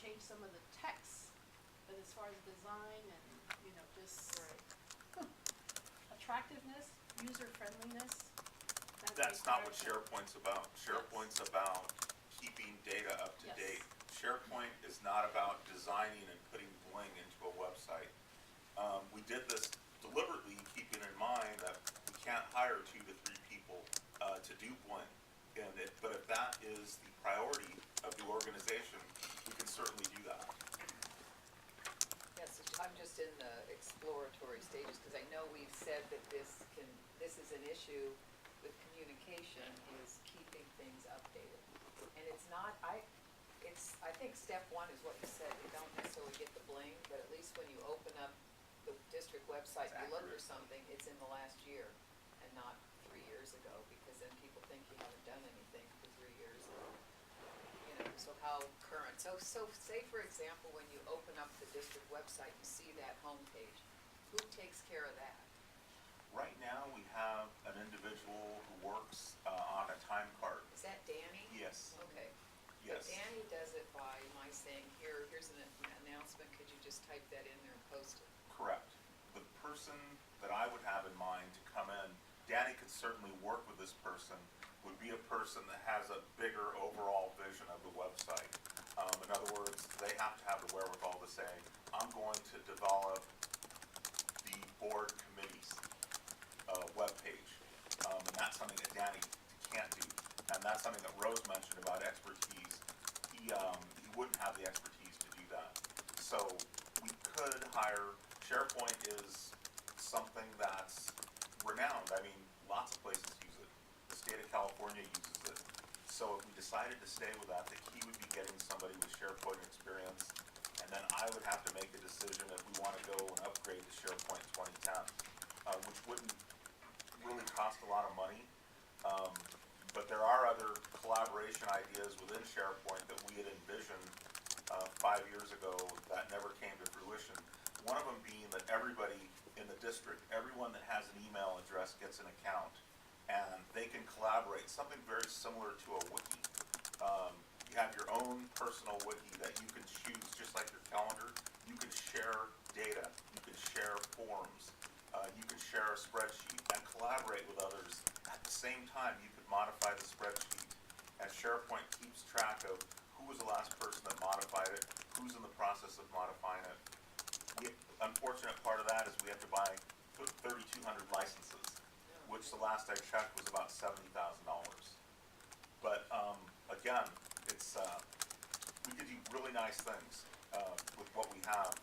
change some of the text, but as far as design and, you know, just attractiveness, user friendliness. That's not what SharePoint's about. SharePoint's about keeping data up to date. SharePoint is not about designing and putting bling into a website. We did this deliberately, keeping in mind that we can't hire 2 to 3 people to do bling. But if that is the priority of the organization, we can certainly do that. Yes, I'm just in the exploratory stages, because I know we've said that this is an issue with communication, is keeping things updated. And it's not, I think step one is what you said, you don't necessarily get the bling, but at least when you open up the district website, you look for something, it's in the last year and not 3 years ago, because then people think you haven't done anything for 3 years. You know, so how current, so say for example, when you open up the district website, you see that homepage, who takes care of that? Right now, we have an individual who works on a time card. Is that Danny? Yes. Okay. Yes. But Danny does it by my saying, here's an announcement, could you just type that in there and post it? Correct. The person that I would have in mind to come in, Danny could certainly work with this person, would be a person that has a bigger overall vision of the website. In other words, they have to have the wherewithal to say, I'm going to develop the board committee's webpage. And that's something that Danny can't do. And that's something that Rose mentioned about expertise. He wouldn't have the expertise to do that. So we could hire, SharePoint is something that's renowned. I mean, lots of places use it. The state of California uses it. So if we decided to stay with that he would be getting somebody with SharePoint experience, and then I would have to make a decision if we want to go and upgrade to SharePoint 2010, which wouldn't really cost a lot of money. But there are other collaboration ideas within SharePoint that we had envisioned 5 years ago that never came to fruition. One of them being that everybody in the district, everyone that has an email address gets an account, and they can collaborate, something very similar to a wiki. You have your own personal wiki that you can choose, just like your calendar. You can share data, you can share forms, you can share a spreadsheet and collaborate with others. At the same time, you could modify the spreadsheet, and SharePoint keeps track of who was the last person that modified it, who's in the process of modifying it. The unfortunate part of that is we have to buy 3,200 licenses, which the last I checked was about $70,000. But again, it's we could do really nice things with what we have.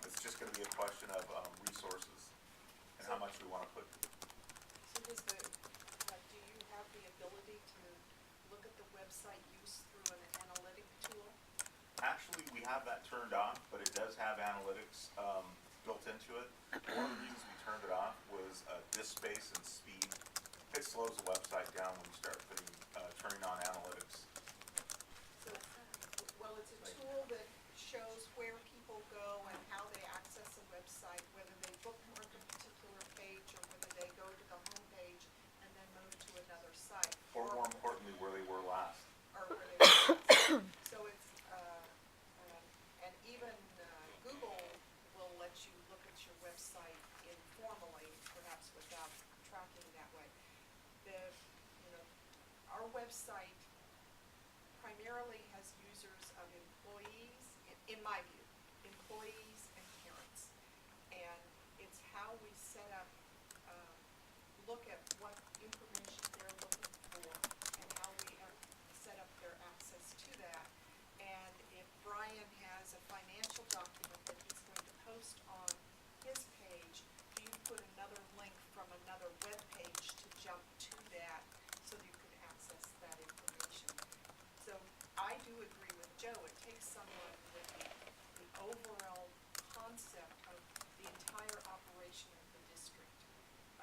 It's just going to be a question of resources and how much we want to put. So do you have the ability to look at the website use through an analytic tool? Actually, we have that turned on, but it does have analytics built into it. One of the reasons we turned it off was disk space and speed. It slows the website down when you start turning on analytics. So, well, it's a tool that shows where people go and how they access a website, whether they bookmark a particular page or whether they go to the home page and then move to another site. Or more importantly, where they were last. Or where they go. So it's, and even Google will let you look at your website informally, perhaps without tracking that way. Our website primarily has users of employees, in my view, employees and parents. And it's how we set up, look at what information they're looking for and how we set up their access to that. And if Brian has a financial document that he's going to post on his page, do you put another link from another web page to jump to that so that you can access that information? So I do agree with Joe, it takes someone with the overall concept of the entire operation of the district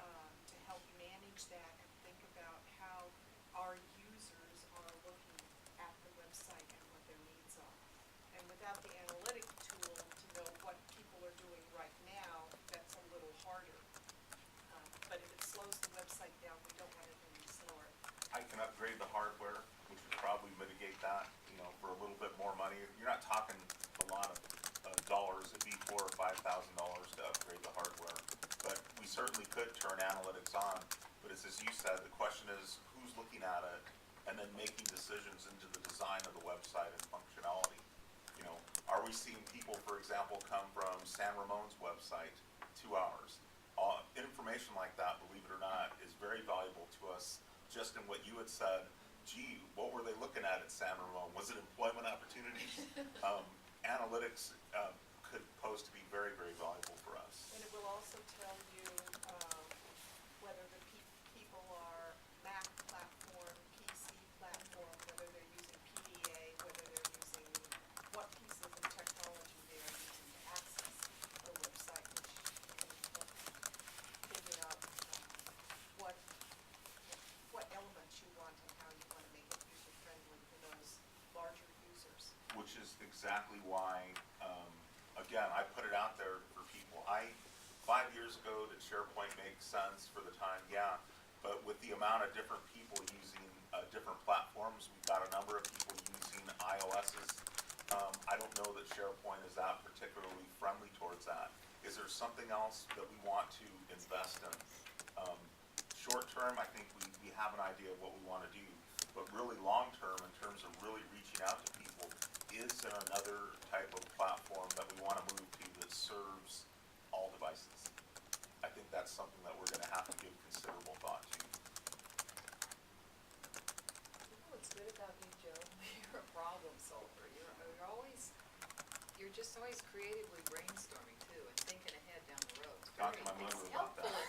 to help manage that and think about how our users are looking at the website and what their needs are. And without the analytic tool to know what people are doing right now, that's a little harder. But if it slows the website down, we don't want it any slower. I can upgrade the hardware, which would probably mitigate that, for a little bit more money. You're not talking a lot of dollars. It'd be $4,000 or $5,000 to upgrade the hardware. But we certainly could turn analytics on. But it's as you said, the question is who's looking at it and then making decisions into the design of the website and functionality. You know, are we seeing people, for example, come from San Ramon's website to ours? Information like that, believe it or not, is very valuable to us. Just in what you had said, gee, what were they looking at San Ramon? Was it employment opportunities? Analytics could pose to be very, very valuable for us. And it will also tell you, whether the people are Mac platform, PC platform, whether they're using PDA, whether they're using, what pieces of technology they are using to access a website, which can help figure out, what elements you want and how you want to make it user-friendly for those larger users. Which is exactly why, again, I put it out there for people. 5 years ago, did SharePoint make sense for the time? Yeah. But with the amount of different people using different platforms, we've got a number of people using iOS's. I don't know that SharePoint is that particularly friendly towards that. Is there something else that we want to invest in? Short term, I think we have an idea of what we want to do. But really long term, in terms of really reaching out to people, is there another type of platform that we want to move to that serves all devices? I think that's something that we're going to have to give considerable thought to. You know what's good about you, Joe? You're a problem solver. You're just always creatively brainstorming too and thinking ahead down the road. It's Talk to very- my mother it's about helpful that. in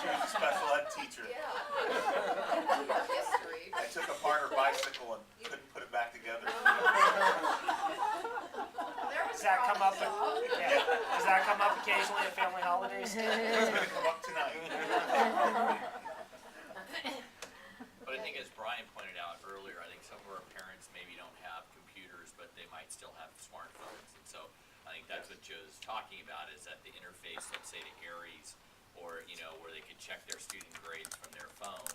She was a special ed teacher. Yeah. History. I took apart her bicycle and couldn't put it back together. Does that come up? Yeah. Does that come up occasionally at family holidays? It's gonna come up tonight. But I think as Brian pointed out earlier, I think some of our parents maybe don't have computers, but they might still have smartphones. And so I think that's what Joe's talking about, is that the interface, let's say to Aries, or, you know, where they could check their student grades from their phone,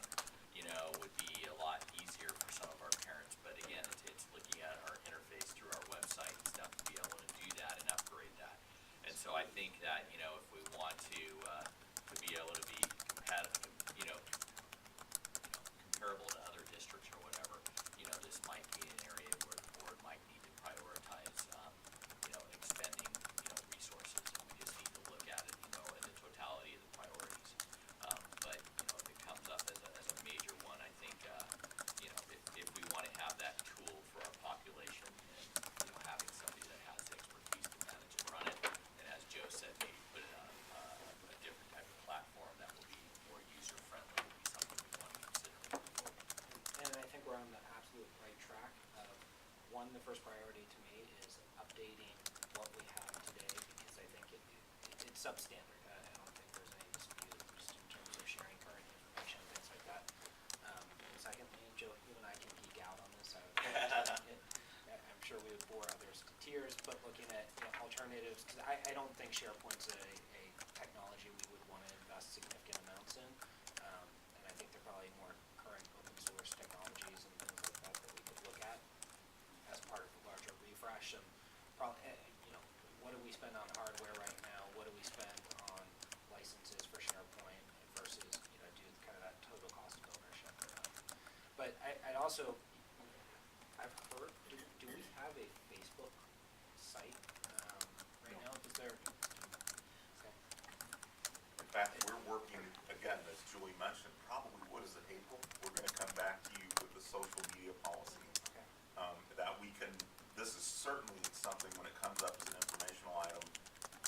you know, would be a lot easier for some of our parents. But again, it's looking at our interface through our website and stuff to be able to do that and upgrade that. And so I think that, you know, if we want to be able to be compatible, comparable to other districts or whatever, you know, this might be an area where the board might need to prioritize, expending, resources. And we just need to look at it, in the totality of the priorities. But, if it comes up as a major one, I think, if we want to have that tool for our population and, having somebody that has the expertise to manage and run it, and as Joe said, maybe put it on a different type of platform that will be more user-friendly would be something we want to consider moving forward. And I think we're on the absolute right track. The first priority to me is updating what we have today, because I think it's substandard. I don't think there's any dispute just in terms of sharing current information, things like that. Secondly, Joe, you and I can geek out on this. I'm sure we would bore others to tears, but looking at alternatives, because I don't think SharePoint's a technology we would want to invest significant amounts in. And I think there are probably more current open source technologies and things like that that we could look at as part of a larger refresh. And probably, what do we spend on hardware right now? What do we spend on licenses for SharePoint versus, do kind of that total cost of ownership? But I'd also, I've heard, do we have a Facebook site right now? Is there? Okay. In fact, we're working, again, as Julie mentioned, probably, what is it, April? We're gonna come back to you with the social media policy. Okay. That we can, this is certainly something when it comes up as an informational item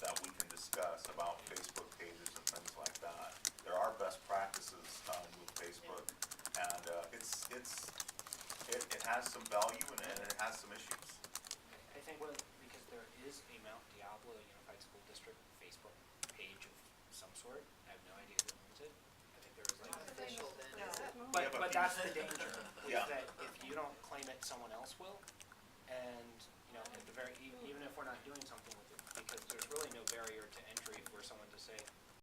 that we can discuss about Facebook pages and things like that. There are best practices with Facebook, and it has some value and it has some issues. I think because there is a Mount Diablo Unified School District Facebook page of some sort. I have no idea who owns it. I think there is like. Not official then, No. is it? But Yeah, but that's the danger, is Yeah. that if you don't claim it, someone else will. And, at the very, even if we're not doing something with it, because there's really no barrier to entry for someone to say,